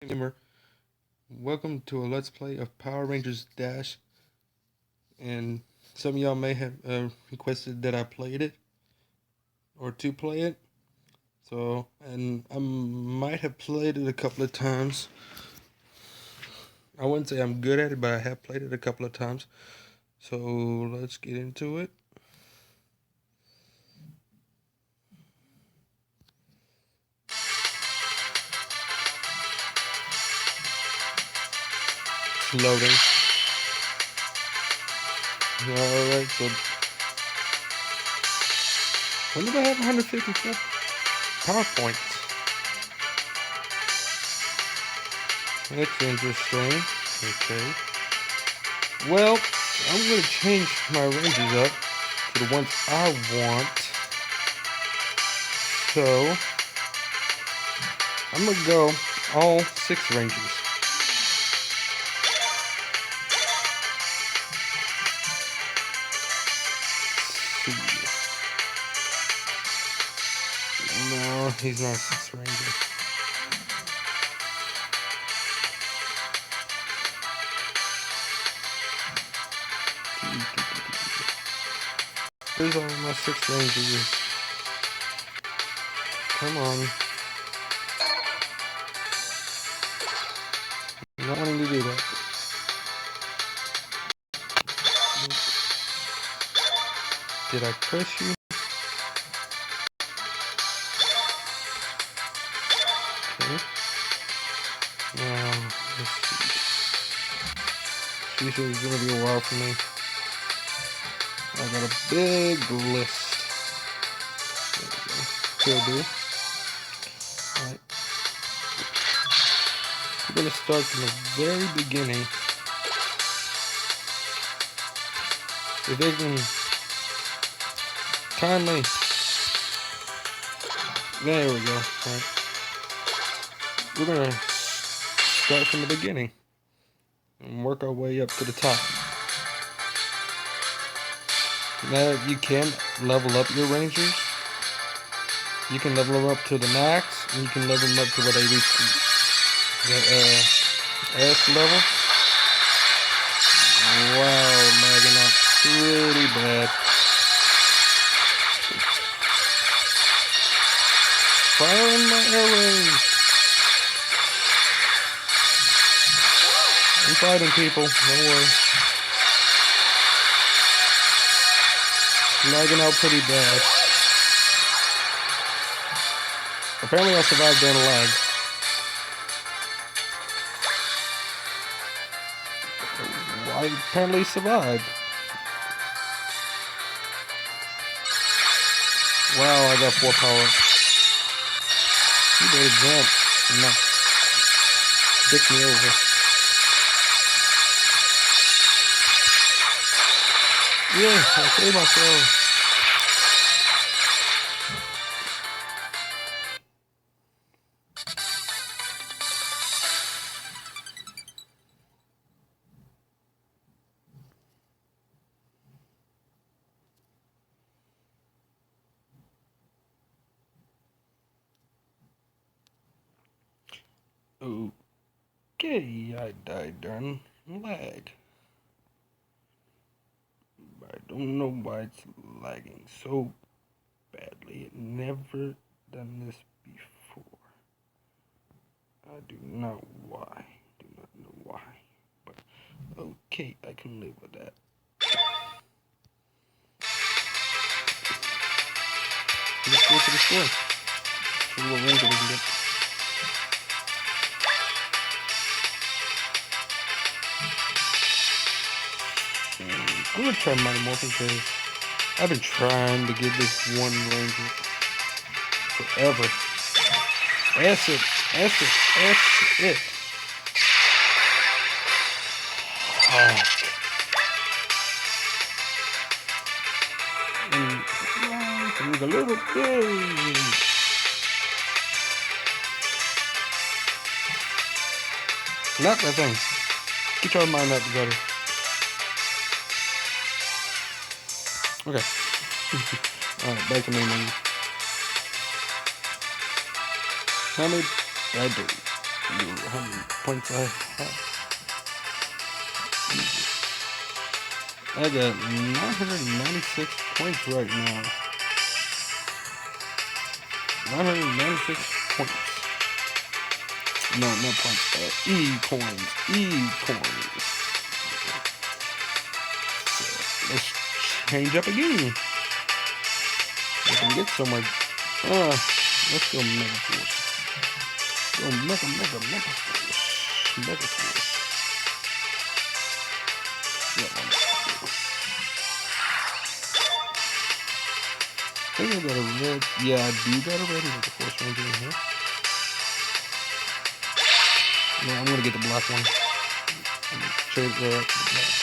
Gamer. Welcome to a Let's Play of Power Rangers Dash. And some of y'all may have requested that I played it or to play it. And I might have played it a couple of times. I wouldn't say I'm good at it, but I have played it a couple of times. So let's get into it. It's loading. Alright, so when did I have 154 PowerPoints? That's interesting. Okay. Well, I'm going to change my Rangers up to the ones I want. So, I'm going to go all 6 Rangers. No, he's not a 6 Ranger. Here's all my 6 Rangers. Come on. I'm not wanting to do that. Did I press you? Okay. Now, let's see. She said it's gonna be a while for me. I got a big list. There we go. Still do. Alright. We're gonna start from the very beginning. If they can kindly. There we go. Alright. We're gonna start from the beginning and work our way up to the top. Now you can level up your Rangers. You can level them up to the max, and you can level them up to what they reach the S level. Wow, lagging out pretty bad. Firing my arrows. I'm fighting people, don't worry. Lagging out pretty bad. Apparently I survived during a lag. I apparently survived. Wow, I got 4 power. You better jump and not dick me over. Yeah, I saved myself. Okay, I died during lag. I don't know why it's lagging so badly. It never done this before. I do not know why. But okay, I can live with that. Let's go to the store. See what Ranger we can get. I'm gonna try Mighty Morphin because I've been trying to get this one Ranger forever. Acid. Oh. And a little bit. Not that thing. Get your mind out together. Okay. Alright, back to me. How many did I do? How many points I have? I got 996 points right now. 996 points. No, not points. E-coins. E-coins. So, let's change up again. I can get so much. Let's go Mega Force. Go Mega Force. Mega Force. I think I got a red. Yeah, I do got a red Mega Force Ranger in here. Yeah, I'm gonna get the black one. Trade that up for the black.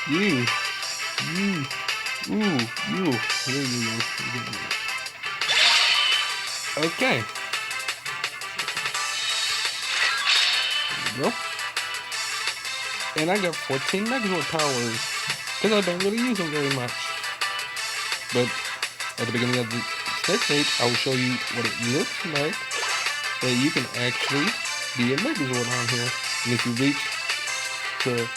You. Here you go. Okay. There we go. And I got 14 Megazord powers. Because I don't really use them very much. But at the beginning of the next stage, I will show you what it looks like that you can actually be a Megazord on here. And if you reach to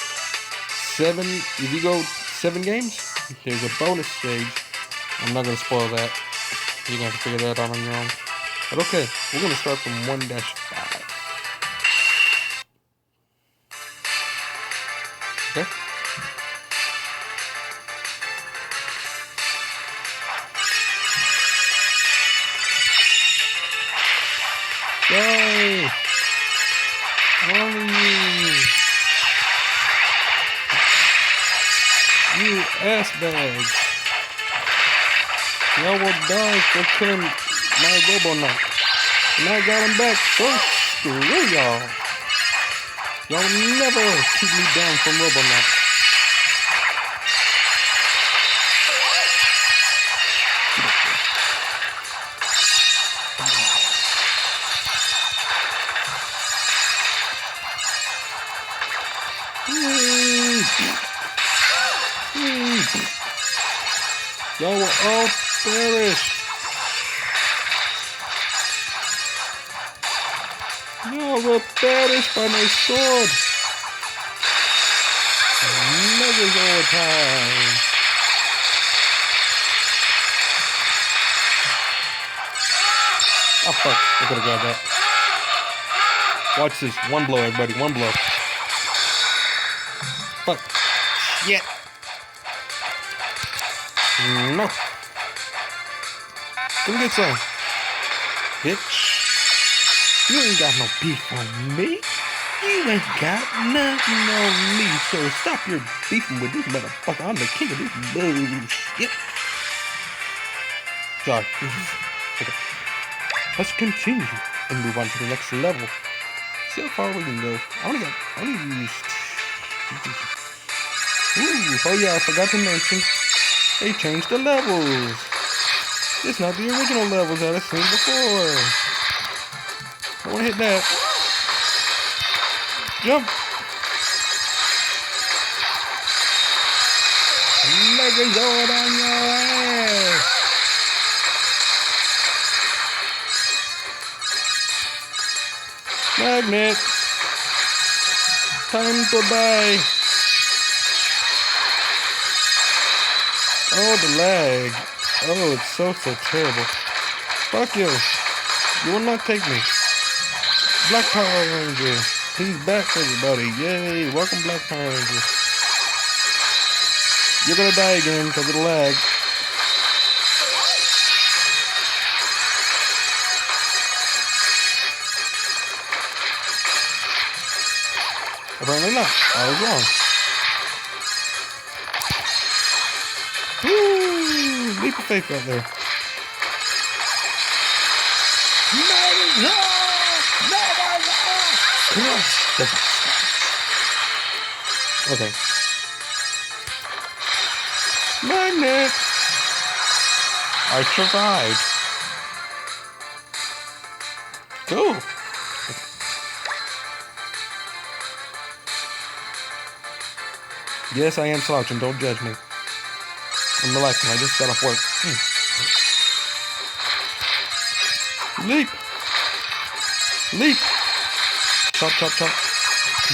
7, if you go 7 games, there's a bonus stage. I'm not going to spoil that. You're going to have to figure that out on your own. But okay, we're going to start from 1-5. Okay? Yay! Only you ass bags. Y'all will die for killing my Robonaut. And I got him back, so screw y'all. Y'all never keep me down from Robonaut. Y'all will all perish. Y'all will perish by my sword. Megazord time. Oh fuck, I could've grabbed that. Watch this. One blow, everybody. One blow. Fuck. Shit. No. Come get some. Bitch. You ain't got no beef on me. You ain't got nothing on me. So stop your beefing with this motherfucker. I'm the king of this bullshit. Sorry. Okay. Let's continue and move on to the next level. See how far we can go. I only use. Ooh, oh yeah, I forgot to mention. They changed the levels. It's not the original levels that I've seen before. I want to hit that. Jump. Megazord on your ass. Magnet. Time to die. Oh, the lag. Oh, it's so terrible. Fuck you. You will not take me. Black Power Ranger. He's back, everybody. Yay. Welcome, Black Power Ranger. You're gonna die again because of the lag. Apparently not. I was wrong. Woo! Leap of faith right there. Okay. Magnet! I survived. Cool. Yes, I am slouching. Don't judge me. I'm relaxing. I just got off work. Leap! Leap. Chop, chop, chop.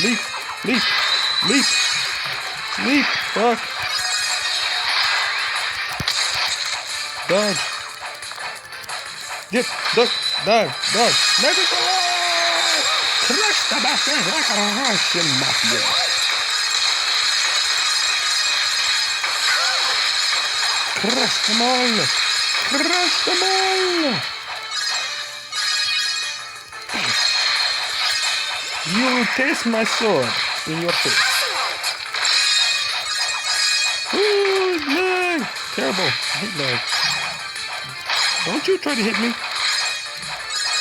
Leap. Leap. Leap. Leap. Fuck. Dodge. Dip. Duck. Dive. Dodge. Magic. Crush the bastard like a Russian mafia. Crush them all. Crush them all. You will taste my sword in your face. Ooh, lag. Terrible. Hit lag. Don't you try to hit me.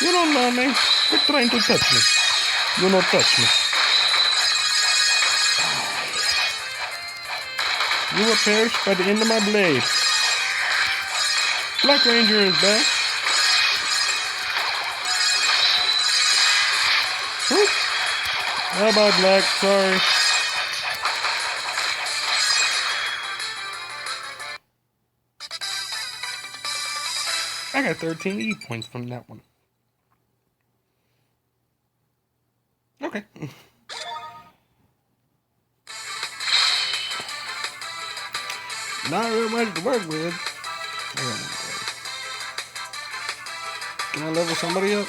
You don't know me. Quit trying to touch me. You don't touch me. You will perish by the end of my blade. Black Ranger is back. Whoop. How about Black? Sorry. I got 13 E points from that one. Okay. Not really much to work with. Can I level somebody up?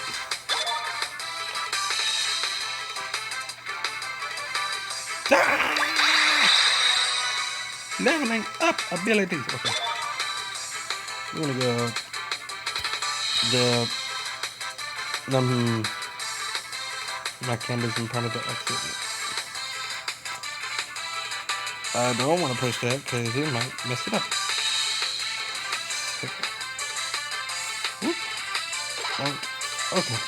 Ah! Leveling up abilities. Okay. We're gonna go my camera's in front of the exit. I don't want to push that because it might mess it up. Oh, okay.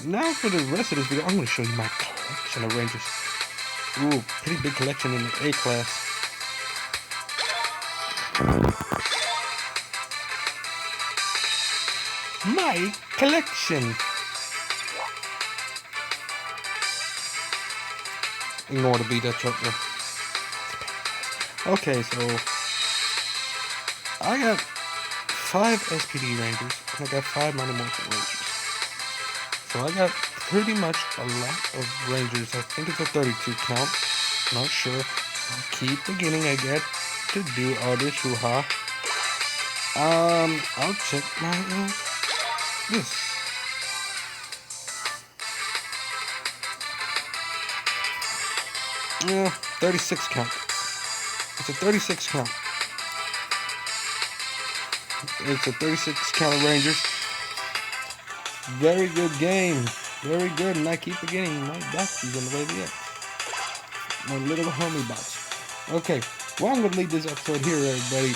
Now for the rest of this video, I'm going to show you my collection of Rangers. Ooh, pretty big collection in the A class. My collection. Ignore the beat that truck there. Okay, so I got 5 SPD Rangers and I got 5 Mighty Morphin Rangers. So I got pretty much a lot of Rangers. I think it's a 32 count. Not sure. I'll keep beginning. I get to do all this hoo-ha. I'll check my this. Yeah, 36 count. It's a 36 count. It's a 36 count of Rangers. Very good game. Very good. And I keep beginning my boxes on the way to the X. My little homie box. Okay. Well, I'm going to leave this episode here, everybody.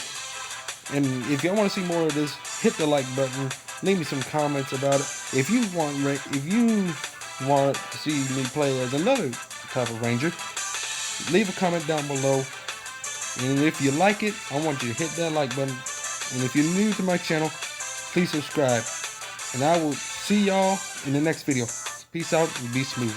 And if y'all want to see more of this, hit the like button. Leave me some comments about it. If you want to see me play as another type of Ranger, leave a comment down below. And if you like it, I want you to hit that like button. And if you're new to my channel, please subscribe. And I will see y'all in the next video. Peace out and be smooth.